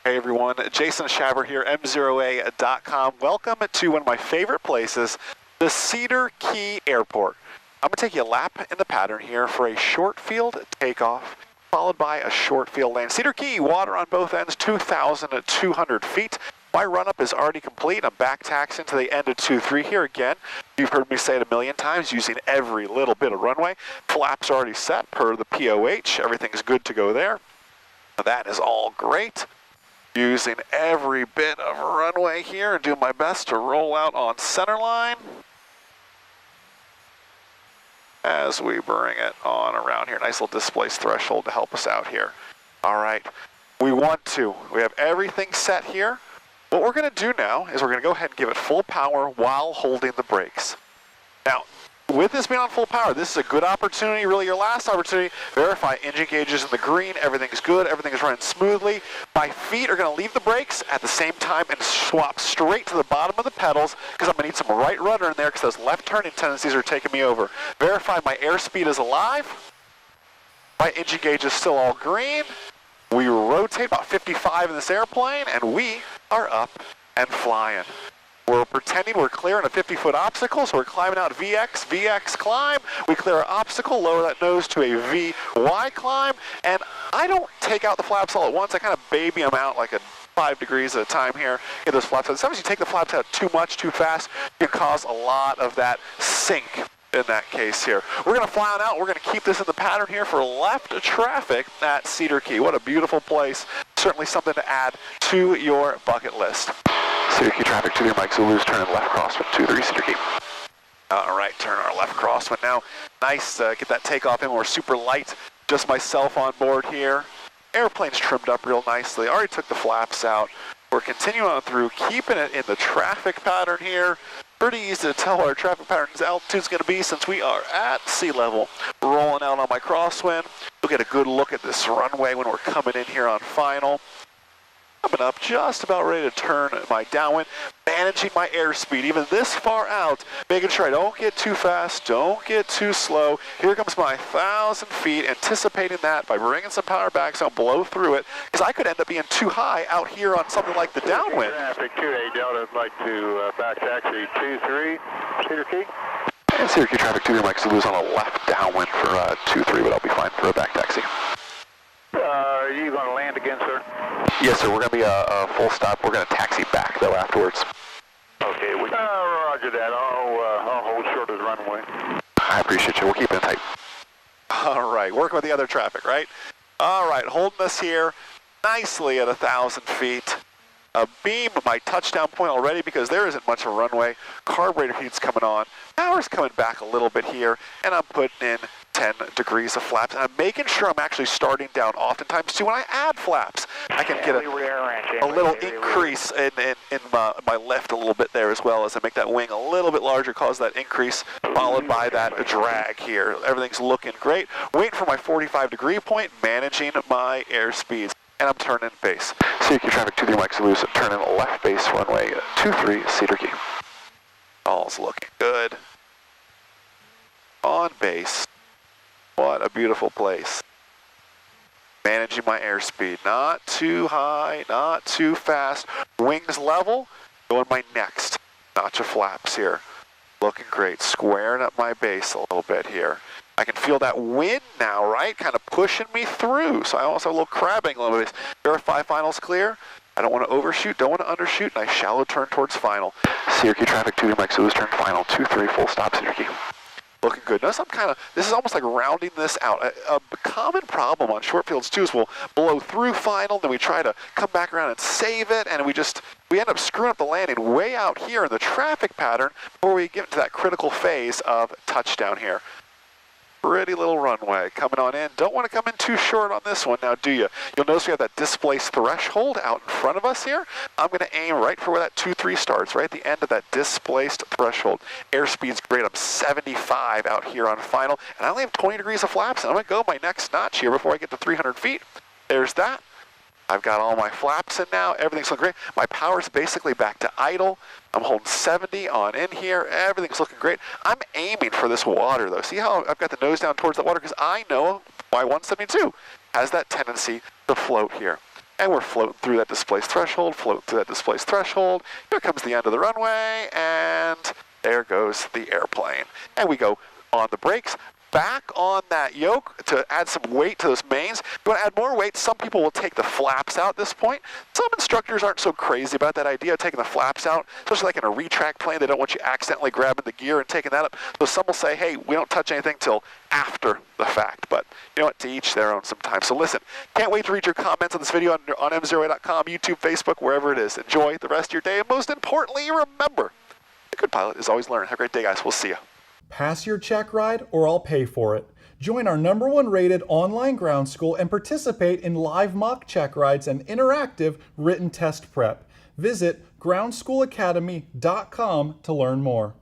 Hey everyone, Jason Shaver here, MzeroA.com. Welcome to one of my favorite places, the Cedar Key Airport. I'm going to take you a lap in the pattern here for a short field takeoff, followed by a short field land. Cedar Key, water on both ends, 2,200 feet. My run-up is already complete. I'm back taxiing to the end of 2-3 here again. You've heard me say it a million times, using every little bit of runway. Flaps are already set per the POH. Everything's good to go there. That is all great. Using every bit of runway here and do my best to roll out on center line as we bring it on around here. Nice little displaced threshold to help us out here. All right, we have everything set here. What we're gonna do now is we're gonna go ahead and give it full power while holding the brakes. Now, with this being on full power, this is a good opportunity, really your last opportunity. Verify engine gauges in the green, everything's good, everything is running smoothly. My feet are going to leave the brakes at the same time and swap straight to the bottom of the pedals because I'm going to need some right rudder in there because those left turning tendencies are taking me over. Verify my airspeed is alive. My engine gauge is still all green. We rotate about 55 in this airplane and we are up and flying. We're pretending we're clearing a 50-foot obstacle, so we're climbing out VX climb. We clear our obstacle, lower that nose to a VY climb, and I don't take out the flaps all at once. I kind of baby them out like 5 degrees at a time here. Get those flaps out. Sometimes you take the flaps out too much, too fast, you can cause a lot of that sink in that case here. We're going to fly on out. We're going to keep this in the pattern here for left traffic at Cedar Key. What a beautiful place. Certainly something to add to your bucket list. Cedar Key traffic, 2-3 Mike Zulu's turning left crosswind, 2-3 Cedar Key. All right, turn our left crosswind now. Nice, get that takeoff in. We're super light, just myself on board here. Airplane's trimmed up real nicely. Already took the flaps out. We're continuing on through, keeping it in the traffic pattern here. Pretty easy to tell what our traffic pattern's altitude's going to be since we are at sea level. Rolling out on my crosswind. We'll get a good look at this runway when we're coming in here on final. Coming up, just about ready to turn my downwind, managing my airspeed even this far out, making sure I don't get too fast, don't get too slow. Here comes my 1,000 feet, anticipating that by bringing some power back so I don't blow through it, because I could end up being too high out here on something like the downwind. Traffic 2A Delta, I'd like to back taxi 2-3, Cedar Key. And Cedar Key traffic 2-3 Mike Zulu's on a left downwind for 2-3, but I'll be fine for a back taxi. Are you going to land again, sir? Yes, sir. We're going to be a full stop. We're going to taxi back, though, afterwards. Okay. Roger that. I'll hold short of the runway. I appreciate you. We'll keep it tight. All right. Working with the other traffic, right? All right. Holding us here nicely at 1,000 feet. A beam of my touchdown point already because there isn't much of a runway. Carburetor heat's coming on. Power's coming back a little bit here, and I'm putting in 10 degrees of flaps. And I'm making sure I'm actually starting down oftentimes too. When I add flaps, I can get a little increase in my lift a little bit there as well as I make that wing a little bit larger, cause that increase followed by that drag here. Everything's looking great. Waiting for my 45-degree point, managing my airspeeds. And I'm turning base. Cedar Key traffic 2-3 Mike Zulu's turning left base runway 2-3 Cedar Key. All's looking good. On base. What a beautiful place. Managing my airspeed. Not too high, not too fast. Wings level. Going my next notch of flaps here. Looking great. Squaring up my base a little bit here. I can feel that wind now, right? Kind of pushing me through. So I also have a little crabbing a little bit. Verify final's clear. I don't want to overshoot, don't want to undershoot. Nice shallow turn towards final. Cedar Key traffic 2-3 Mike Zulu's turn final. 2-3 full stop Cedar Key. Looking good. Notice this is almost like rounding this out. A common problem on short fields too is we'll blow through final, then we try to come back around and save it, and we end up screwing up the landing way out here in the traffic pattern before we get to that critical phase of touchdown here. Pretty little runway coming on in. Don't want to come in too short on this one now, do you? You'll notice we have that displaced threshold out in front of us here. I'm going to aim right for where that 2-3 starts, right at the end of that displaced threshold. Airspeed's great. I'm 75 out here on final, and I only have 20 degrees of flaps, and I'm going to go my next notch here before I get to 300 feet. There's that. I've got all my flaps in now. Everything's looking great. My power's basically back to idle. I'm holding 70 on in here. Everything's looking great. I'm aiming for this water, though. See how I've got the nose down towards the water? Because I know Y172 has that tendency to float here. and we're floating through that displaced threshold, floating through that displaced threshold. Here comes the end of the runway, and there goes the airplane. And we go on the brakes, back on that yoke to add some weight to those mains. If you want to add more weight, some people will take the flaps out at this point. Some instructors aren't so crazy about that idea of taking the flaps out, especially like in a retract plane. They don't want you accidentally grabbing the gear and taking that up. So some will say, hey, we don't touch anything till after the fact. But you know what, to each their own sometimes. So listen, can't wait to read your comments on this video on MzeroA.com, YouTube, Facebook, wherever it is. Enjoy the rest of your day, and most importantly, remember, a good pilot is always learning. Have a great day, guys. We'll see you. Pass your check ride or I'll pay for it. Join our #1 rated online ground school and participate in live mock check rides and interactive written test prep. Visit groundschoolacademy.com to learn more.